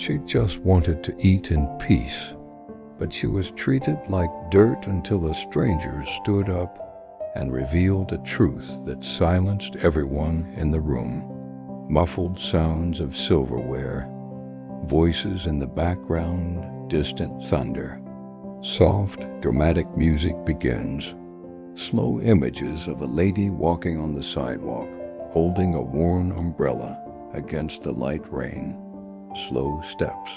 She just wanted to eat in peace, but she was treated like dirt until a stranger stood up and revealed a truth that silenced everyone in the room. Muffled sounds of silverware, voices in the background, distant thunder. Soft, dramatic music begins. Slow images of a lady walking on the sidewalk, holding a worn umbrella against the light rain. Slow steps.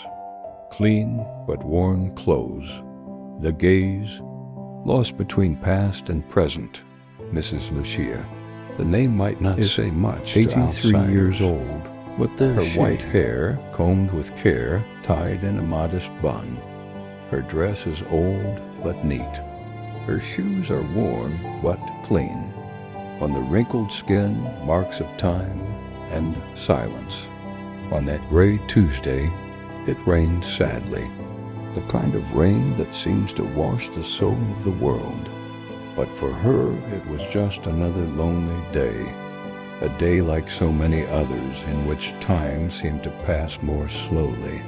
Clean but worn clothes. The gaze, lost between past and present. Mrs. Lucia. The name might not say much. 83 years old. What the Her white hair, combed with care, tied in a modest bun. Her dress is old but neat. Her shoes are worn but clean. On the wrinkled skin, marks of time and silence. On that gray Tuesday, it rained sadly. The kind of rain that seems to wash the soul of the world. But for her, it was just another lonely day. A day like so many others in which time seemed to pass more slowly,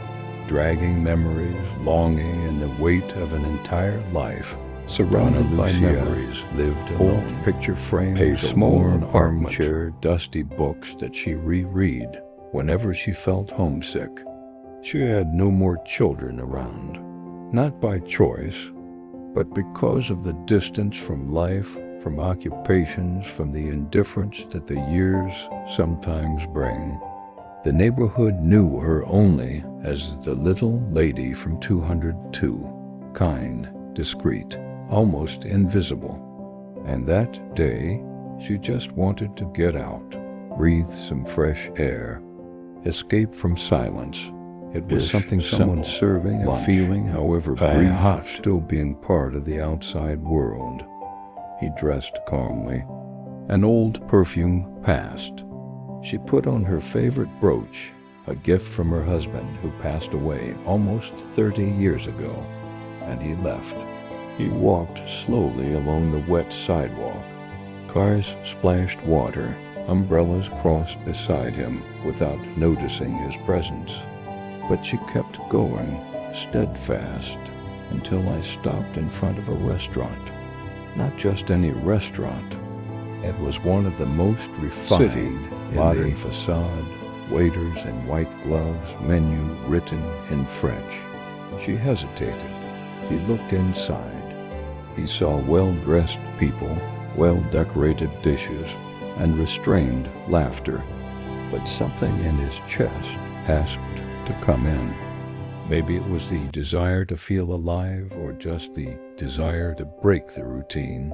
dragging memories, longing, and the weight of an entire life. Surrounded by memories, lived alone. Old picture frames, a small armchair, dusty books that she reread whenever she felt homesick. She had no more children around, not by choice, but because of the distance from life, from occupations, from the indifference that the years sometimes bring. The neighborhood knew her only as the little lady from 202, kind, discreet, almost invisible. And that day, she just wanted to get out, breathe some fresh air, escape from silence. It was something someone serving, a feeling, however brief, still being part of the outside world. He dressed calmly. An old perfume passed. She put on her favorite brooch, a gift from her husband who passed away almost 30 years ago, and he left. He walked slowly along the wet sidewalk. Cars splashed water, umbrellas crossed beside him without noticing his presence. But she kept going, steadfast, until I stopped in front of a restaurant. Not just any restaurant. It was one of the most refined, modern facade, waiters in white gloves, menu written in French. She hesitated. He looked inside. He saw well-dressed people, well-decorated dishes, and restrained laughter. But something in his chest asked to come in. Maybe it was the desire to feel alive, or just the desire to break the routine,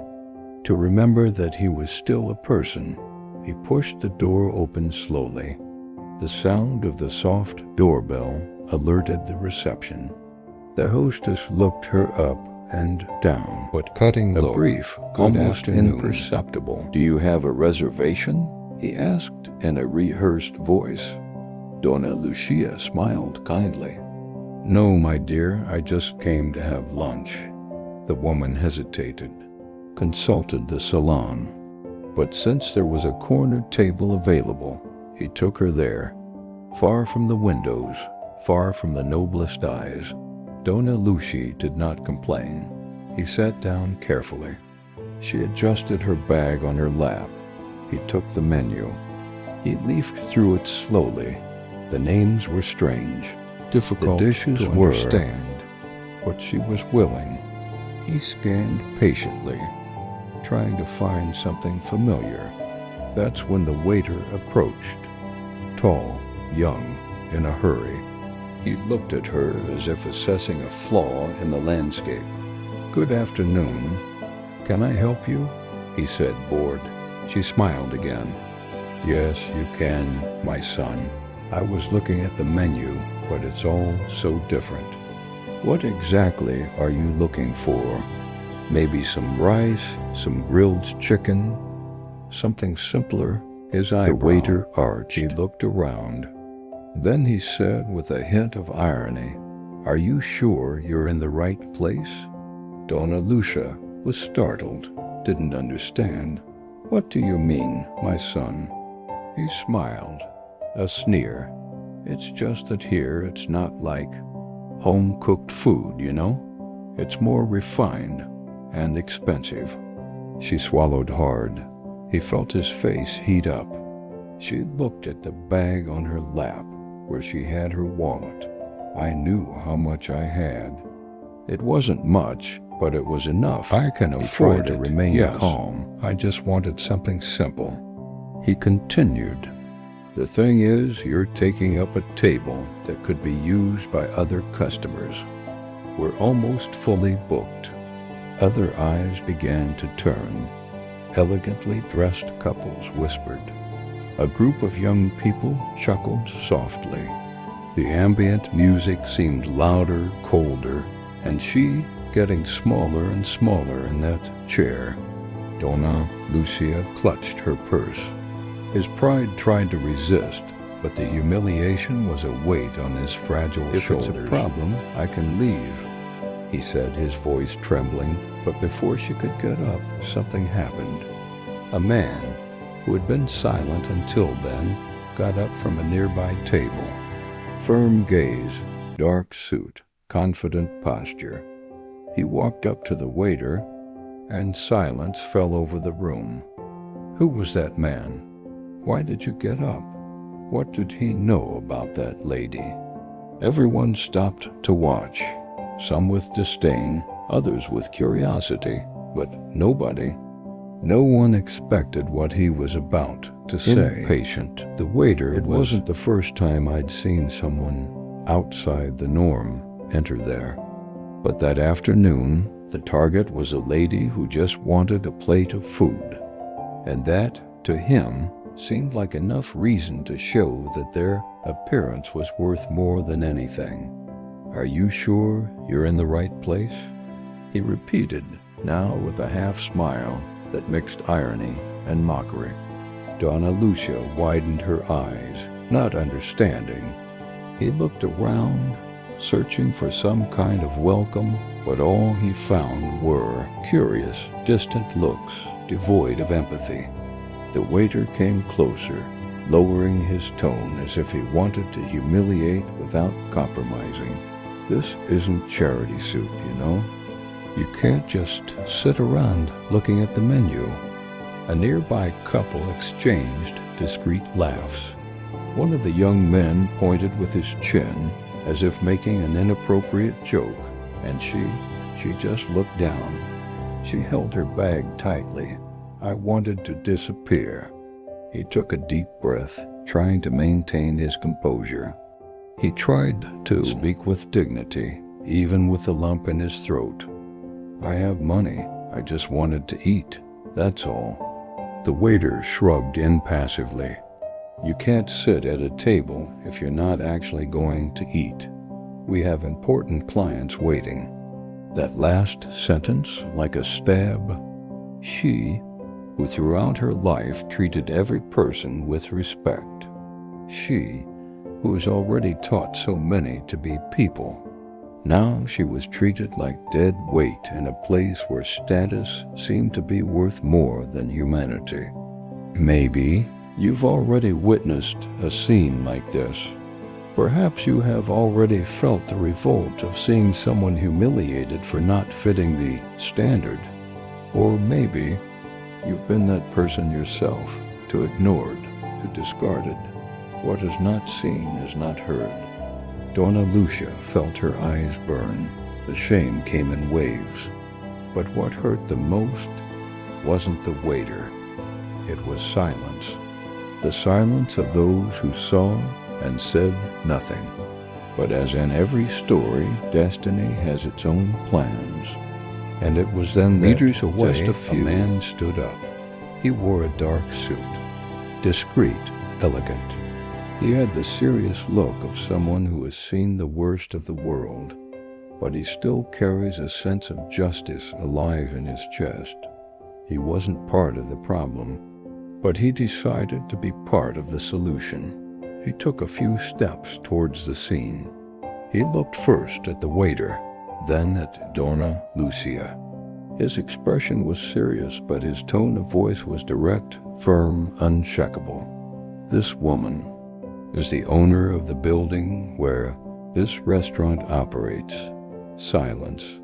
to remember that he was still a person. He pushed the door open slowly. The sound of the soft doorbell alerted the reception. The hostess looked her up and down, but cutting a brief, almost imperceptible, "Do you have a reservation?" he asked in a rehearsed voice. Donna Lucia smiled kindly. "No, my dear, I just came to have lunch." The woman hesitated, consulted the salon. But since there was a corner table available, he took her there. Far from the windows, far from the noblest eyes, Donna Lucia did not complain. He sat down carefully. She adjusted her bag on her lap. He took the menu. He leafed through it slowly. The names were strange, difficult the dishes to understand, but she was willing. He scanned patiently, trying to find something familiar. That's when the waiter approached, tall, young, in a hurry. He looked at her as if assessing a flaw in the landscape. "Good afternoon. Can I help you?" he said, bored. She smiled again. "Yes, you can, my son. I was looking at the menu, but it's all so different." "What exactly are you looking for?" "Maybe some rice, some grilled chicken, something simpler." His eyebrow, the waiter arched. He looked around. Then he said with a hint of irony, "Are you sure you're in the right place?" Donna Lucia was startled, didn't understand. "What do you mean, my son?" He smiled, a sneer. It's just that here it's not like home-cooked food, you know? It's more refined and expensive." She swallowed hard. He felt his face heat up. She looked at the bag on her lap where she had her wallet. "I knew how much I had. It wasn't much, but it was enough. I can afford to remain calm. I just wanted something simple." He continued, "The thing is, you're taking up a table that could be used by other customers. We're almost fully booked." Other eyes began to turn. Elegantly dressed couples whispered. A group of young people chuckled softly. The ambient music seemed louder, colder, and she getting smaller and smaller in that chair. Donna Lucia clutched her purse. His pride tried to resist, but the humiliation was a weight on his fragile shoulders. "If it's a problem, I can leave," he said, his voice trembling. But before she could get up, something happened. A man, who had been silent until then, got up from a nearby table. Firm gaze, dark suit, confident posture. He walked up to the waiter, and silence fell over the room. Who was that man? Why did you get up? What did he know about that lady? Everyone stopped to watch, some with disdain, others with curiosity, but no one expected what he was about to say. Impatient, the waiter. It wasn't the first time I'd seen someone outside the norm enter there. But that afternoon, the target was a lady who just wanted a plate of food. And that, to him, seemed like enough reason to show that their appearance was worth more than anything. "Are you sure you're in the right place?" he repeated, now with a half-smile that mixed irony and mockery. Donna Lucia widened her eyes, not understanding. He looked around, searching for some kind of welcome, but all he found were curious, distant looks, devoid of empathy. The waiter came closer, lowering his tone as if he wanted to humiliate without compromising. "This isn't charity soup, you know. You can't just sit around looking at the menu." A nearby couple exchanged discreet laughs. One of the young men pointed with his chin, as if making an inappropriate joke, and she just looked down. She held her bag tightly. I wanted to disappear. He took a deep breath, trying to maintain his composure. He tried to speak with dignity, even with the lump in his throat. "I have money. I just wanted to eat. That's all." The waiter shrugged impassively. "You can't sit at a table if you're not actually going to eat. We have important clients waiting." That last sentence, like a stab. She, who throughout her life treated every person with respect. She, who has already taught so many to be people. Now she was treated like dead weight in a place where status seemed to be worth more than humanity. Maybe you've already witnessed a scene like this. Perhaps you have already felt the revolt of seeing someone humiliated for not fitting the standard. Or maybe you've been that person yourself, too ignored, too discarded. What is not seen is not heard. Donna Lucia felt her eyes burn. The shame came in waves. But what hurt the most wasn't the waiter. It was silence. The silence of those who saw and said nothing. But as in every story, destiny has its own plans. And it was then that, meters away, just a man stood up. He wore a dark suit, discreet, elegant. He had the serious look of someone who has seen the worst of the world, but he still carries a sense of justice alive in his chest. He wasn't part of the problem, but he decided to be part of the solution. He took a few steps towards the scene. He looked first at the waiter, then at Donna Lucia. His expression was serious, but his tone of voice was direct, firm, unshakable. This woman, is the owner of the building where this restaurant operates. Silence.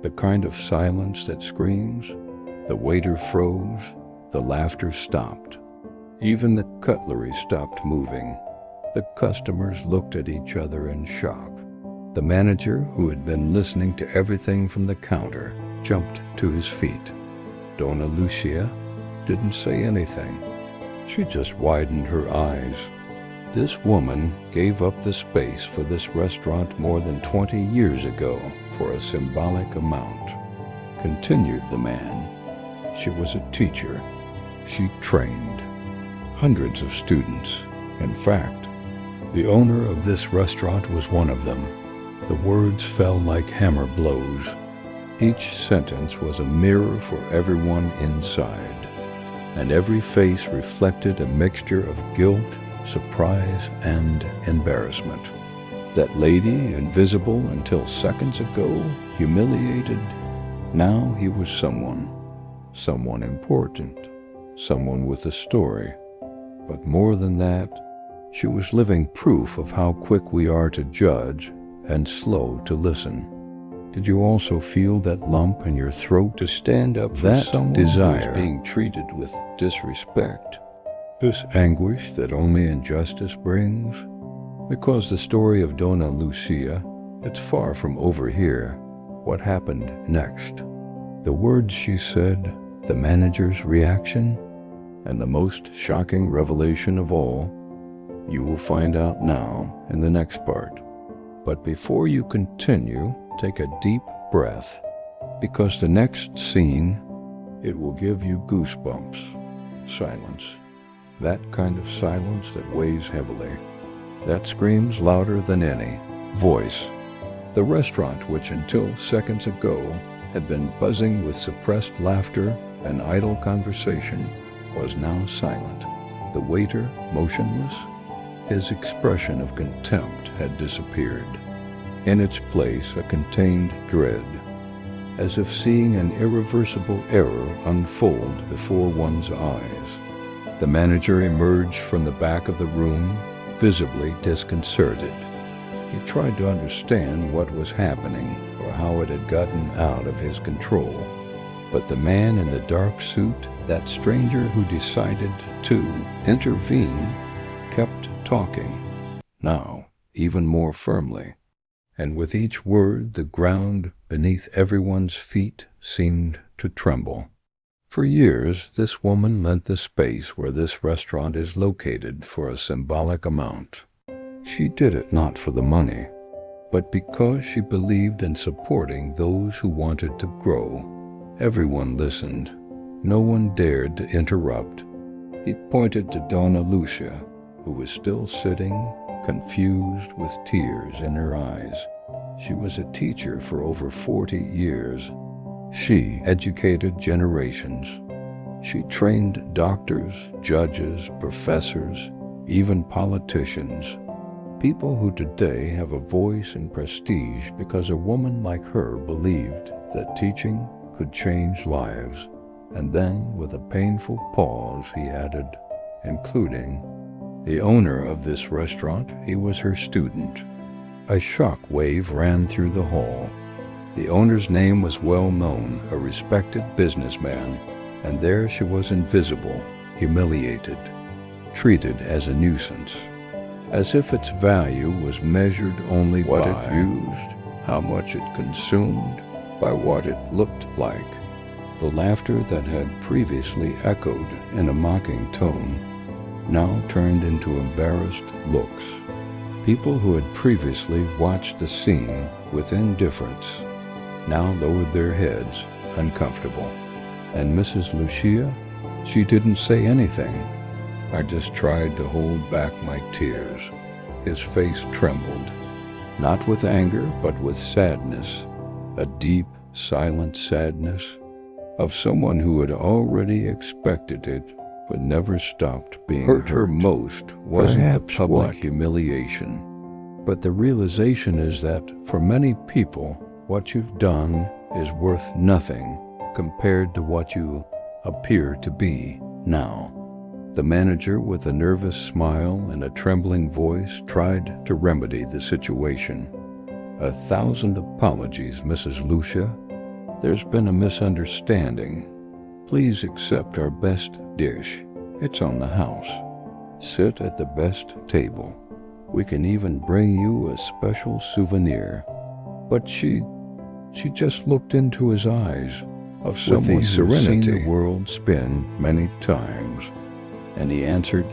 The kind of silence that screams. The waiter froze. The laughter stopped. Even the cutlery stopped moving. The customers looked at each other in shock. The manager, who had been listening to everything from the counter, jumped to his feet. Donna Lucia didn't say anything. She just widened her eyes. This woman gave up the space for this restaurant more than 20 years ago for a symbolic amount. Continued the man. She was a teacher. She trained hundreds of students. In fact, the owner of this restaurant was one of them. The words fell like hammer blows. Each sentence was a mirror for everyone inside, and every face reflected a mixture of guilt, surprise, and embarrassment. That lady, invisible until seconds ago, humiliated, now he was someone important, someone with a story. But more than that, she was living proof of how quick we are to judge and slow to listen. Did you also feel that lump in your throat to stand up for someone desire who was being treated with disrespect? This anguish that only injustice brings? Because the story of Donna Lucia, it's far from over here. What happened next? The words she said, the manager's reaction, and the most shocking revelation of all, you will find out now in the next part. But before you continue, take a deep breath, because the next scene, it will give you goosebumps. Silence. That kind of silence that weighs heavily. That screams louder than any voice. The restaurant, which until seconds ago had been buzzing with suppressed laughter and idle conversation, was now silent. The waiter, motionless. His expression of contempt had disappeared. In its place, a contained dread, as if seeing an irreversible error unfold before one's eyes. The manager emerged from the back of the room, visibly disconcerted. He tried to understand what was happening or how it had gotten out of his control. But the man in the dark suit, that stranger who decided to intervene, kept talking, now even more firmly. And with each word, the ground beneath everyone's feet seemed to tremble. For years, this woman lent the space where this restaurant is located for a symbolic amount. She did it not for the money, but because she believed in supporting those who wanted to grow. Everyone listened. No one dared to interrupt. He pointed to Donna Lucia, who was still sitting, confused with tears in her eyes. She was a teacher for over 40 years. She educated generations. She trained doctors, judges, professors, even politicians. People who today have a voice and prestige because a woman like her believed that teaching could change lives. And then, with a painful pause, he added, including the owner of this restaurant. He was her student. A shock wave ran through the hall. The owner's name was well known, a respected businessman, and there she was, invisible, humiliated, treated as a nuisance, as if its value was measured only by what it used, how much it consumed, by what it looked like. The laughter that had previously echoed in a mocking tone now turned into embarrassed looks. People who had previously watched the scene with indifference now lowered their heads, uncomfortable. And Mrs. Lucia, she didn't say anything. I just tried to hold back my tears. His face trembled, not with anger, but with sadness, a deep, silent sadness of someone who had already expected it, but never stopped being hurt. Her most wasn't the public humiliation, but the realization is that for many people, what you've done is worth nothing compared to what you appear to be now. The manager, with a nervous smile and a trembling voice, tried to remedy the situation. "1,000 apologies, Mrs. Lucia. There's been a misunderstanding. Please accept our best dish. It's on the house. Sit at the best table. We can even bring you a special souvenir." But she just looked into his eyes of someone who's seen the world spin many times. And he answered,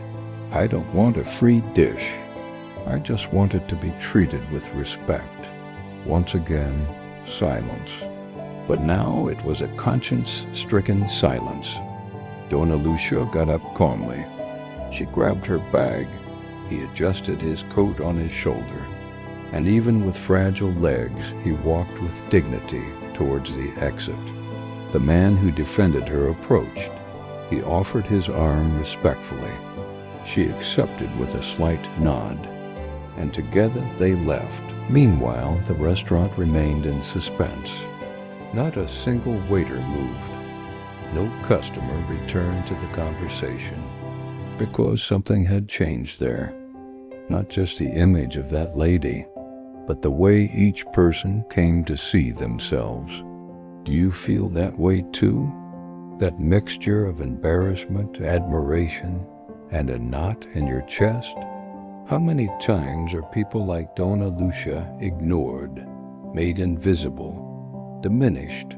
"I don't want a free dish. I just want it to be treated with respect." Once again, silence. But now it was a conscience-stricken silence. Donna Lucia got up calmly. She grabbed her bag. He adjusted his coat on his shoulder, and even with fragile legs, he walked with dignity towards the exit. The man who defended her approached. He offered his arm respectfully. She accepted with a slight nod, and together they left. Meanwhile, the restaurant remained in suspense. Not a single waiter moved. No customer returned to the conversation, because something had changed there. Not just the image of that lady, but the way each person came to see themselves. Do you feel that way too? That mixture of embarrassment, admiration, and a knot in your chest? How many times are people like Donna Lucia ignored, made invisible, diminished,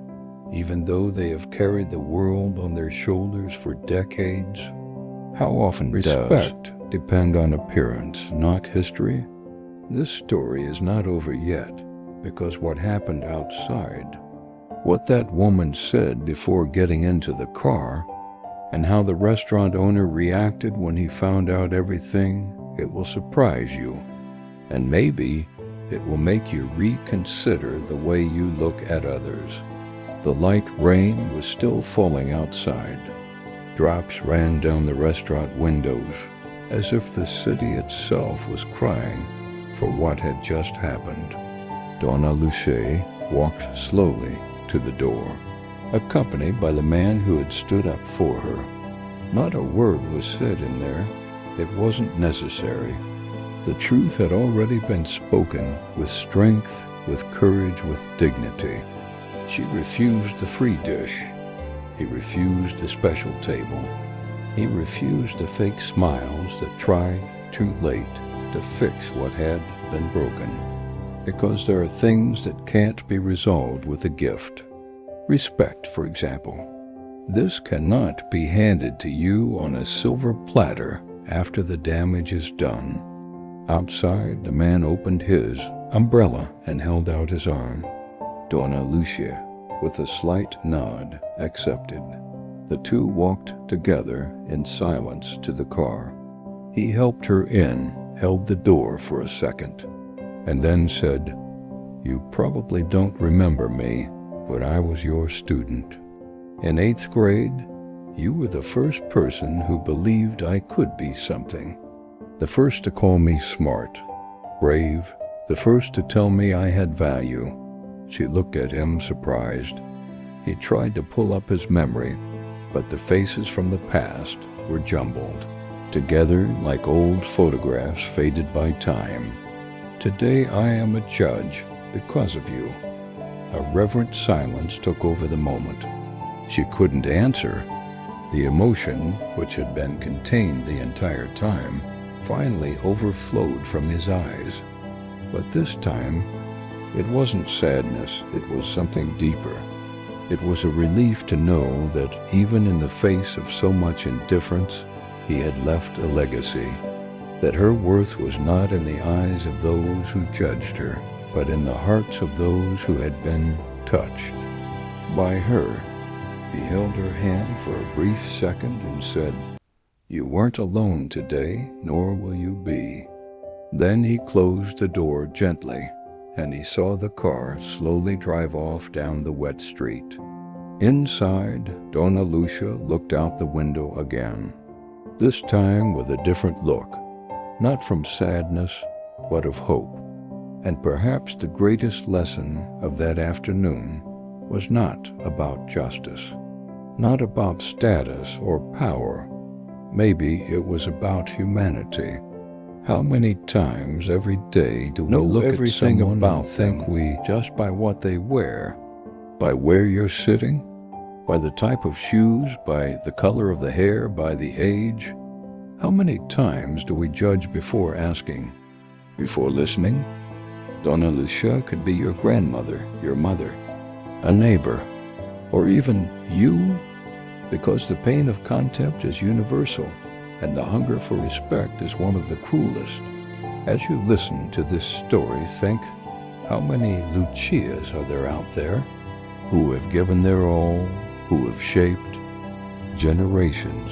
even though they have carried the world on their shoulders for decades? How often does respect depend on appearance, not history? This story is not over yet, because what happened outside, what that woman said before getting into the car, and how the restaurant owner reacted when he found out everything, it will surprise you. And maybe it will make you reconsider the way you look at others. The light rain was still falling outside. Drops ran down the restaurant windows, as if the city itself was crying for what had just happened. Donna Lucia walked slowly to the door, accompanied by the man who had stood up for her. Not a word was said in there. It wasn't necessary. The truth had already been spoken with strength, with courage, with dignity. She refused the free dish. He refused the special table. He refused the fake smiles that tried, too late, to fix what had been broken. Because there are things that can't be resolved with a gift. Respect, for example. This cannot be handed to you on a silver platter after the damage is done. Outside, the man opened his umbrella and held out his arm. Donna Lucia, with a slight nod, accepted. The two walked together in silence to the car. He helped her in, held the door for a second, and then said, "You probably don't remember me, but I was your student. In 8th grade, you were the first person who believed I could be something. The first to call me smart, brave, the first to tell me I had value." She looked at him, surprised. He tried to pull up his memory, but the faces from the past were jumbled, together like old photographs faded by time. "Today I am a judge because of you." A reverent silence took over the moment. She couldn't answer. The emotion, which had been contained the entire time, finally overflowed from his eyes. But this time, it wasn't sadness, it was something deeper. It was a relief to know that even in the face of so much indifference, he had left a legacy. That her worth was not in the eyes of those who judged her, but in the hearts of those who had been touched by her. He held her hand for a brief second and said, "You weren't alone today, nor will you be." Then he closed the door gently, and he saw the car slowly drive off down the wet street. Inside, Donna Lucia looked out the window again, this time with a different look, not from sadness, but of hope. And perhaps the greatest lesson of that afternoon was not about justice, not about status or power. maybe it was about humanity. How many times every day do we look at someone and think we just by what they wear, by where you're sitting, by the type of shoes, by the color of the hair, by the age? How many times do we judge before asking, before listening? Donna Lucia could be your grandmother, your mother, a neighbor, or even you, because the pain of contempt is universal, and the hunger for respect is one of the cruelest. As you listen to this story, think, how many Lucias are there out there who have given their all, who have shaped generations,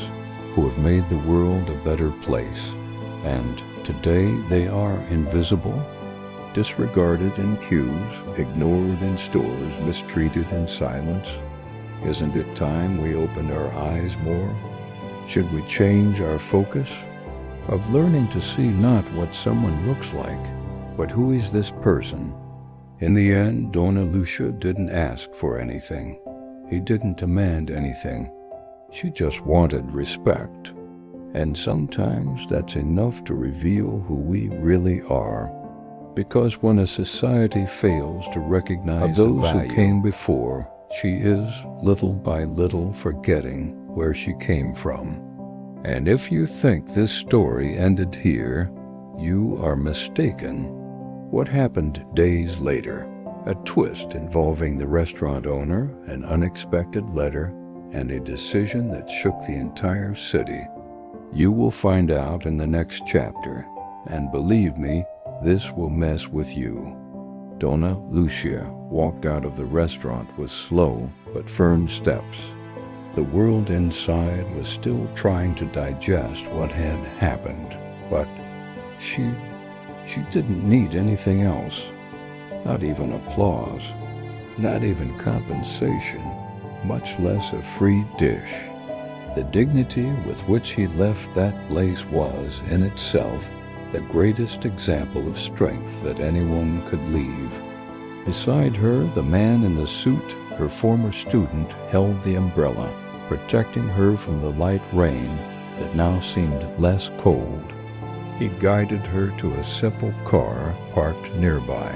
who have made the world a better place, and today they are invisible, disregarded in queues, ignored in stores, mistreated in silence? Isn't it time we opened our eyes more? Should we change our focus of learning to see not what someone looks like, but who is this person? In the end, Donna Lucia didn't ask for anything. He didn't demand anything. She just wanted respect. And sometimes that's enough to reveal who we really are. Because when a society fails to recognize those who came before, she is little by little forgetting where she came from. And if you think this story ended here, you are mistaken. What happened days later? A twist involving the restaurant owner, an unexpected letter, and a decision that shook the entire city. You will find out in the next chapter, and believe me, this will mess with you. Donna Lucia walked out of the restaurant with slow but firm steps. The world inside was still trying to digest what had happened, but she didn't need anything else. Not even applause, not even compensation, much less a free dish. The dignity with which he left that place was, in itself, the greatest example of strength that anyone could leave. Beside her, the man in the suit, her former student, held the umbrella, protecting her from the light rain that now seemed less cold. He guided her to a simple car parked nearby.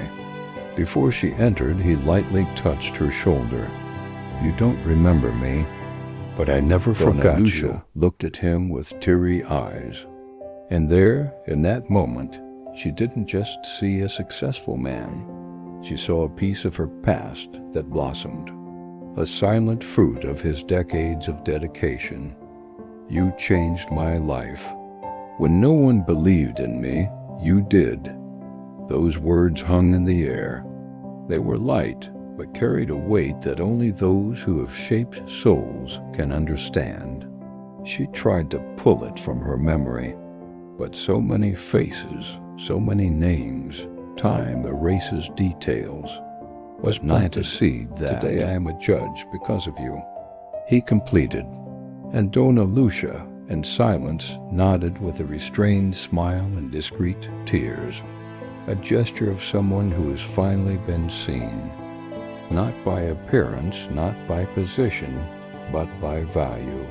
Before she entered, he lightly touched her shoulder. "You don't remember me, but I never forgot you." Looked at him with teary eyes. And there, in that moment, she didn't just see a successful man. She saw a piece of her past that blossomed, a silent fruit of his decades of dedication. "You changed my life. When no one believed in me, you did." Those words hung in the air. They were light, but carried a weight that only those who have shaped souls can understand. She tried to pull it from her memory, but so many faces, so many names, time erases details. Was not to see that today I am a judge because of you. He completed, and Donna Lucia, in silence, nodded with a restrained smile and discreet tears, a gesture of someone who has finally been seen, not by appearance, not by position, but by value.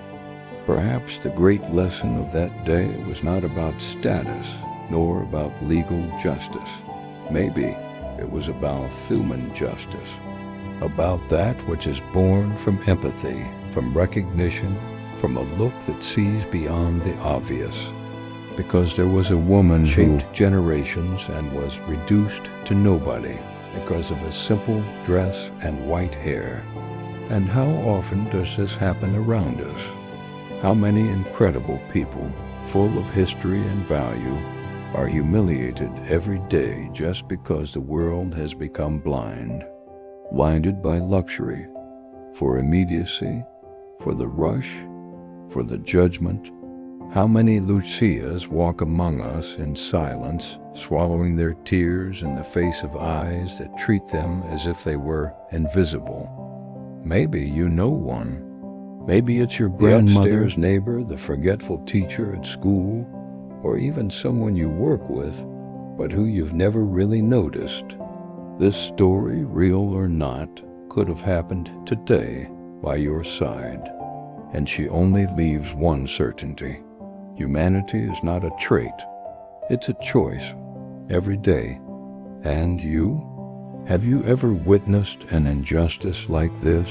Perhaps the great lesson of that day was not about status, nor about legal justice. Maybe it was about human justice, about that which is born from empathy, from recognition, from a look that sees beyond the obvious. Because there was a woman who shaped generations and was reduced to nobody because of a simple dress and white hair. And how often does this happen around us? How many incredible people, full of history and value, are humiliated every day just because the world has become blind, blinded by luxury, for immediacy, for the rush, for the judgment. How many Lucias walk among us in silence, swallowing their tears in the face of eyes that treat them as if they were invisible? Maybe you know one. Maybe it's your grandmother's neighbor, the forgetful teacher at school, or even someone you work with, but who you've never really noticed. This story, real or not, could have happened today by your side. And she only leaves one certainty. Humanity is not a trait, it's a choice, every day. And you? Have you ever witnessed an injustice like this?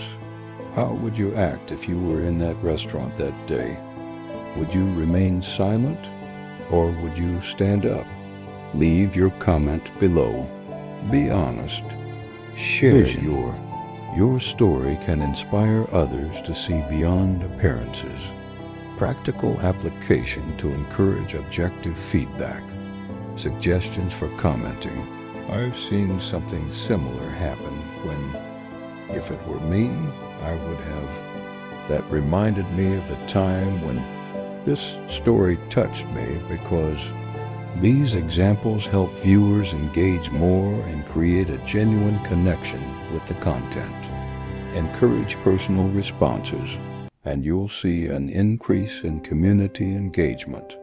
How would you act if you were in that restaurant that day? Would you remain silent, or would you stand up? Leave your comment below. Be honest. Share your story can inspire others to see beyond appearances. Practical application to encourage objective feedback. Suggestions for commenting. I've seen something similar happen when, if it were me, I would have. That reminded me of the time when this story touched me, because these examples help viewers engage more and create a genuine connection with the content. Encourage personal responses, and you'll see an increase in community engagement.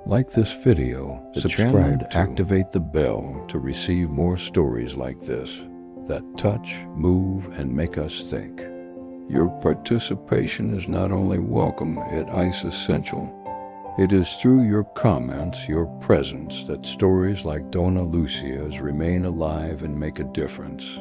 Like this video, subscribe to activate the bell to receive more stories like this that touch, move, and make us think. Your participation is not only welcome, it's essential. It is through your comments, your presence, that stories like Donna Lucia's remain alive and make a difference.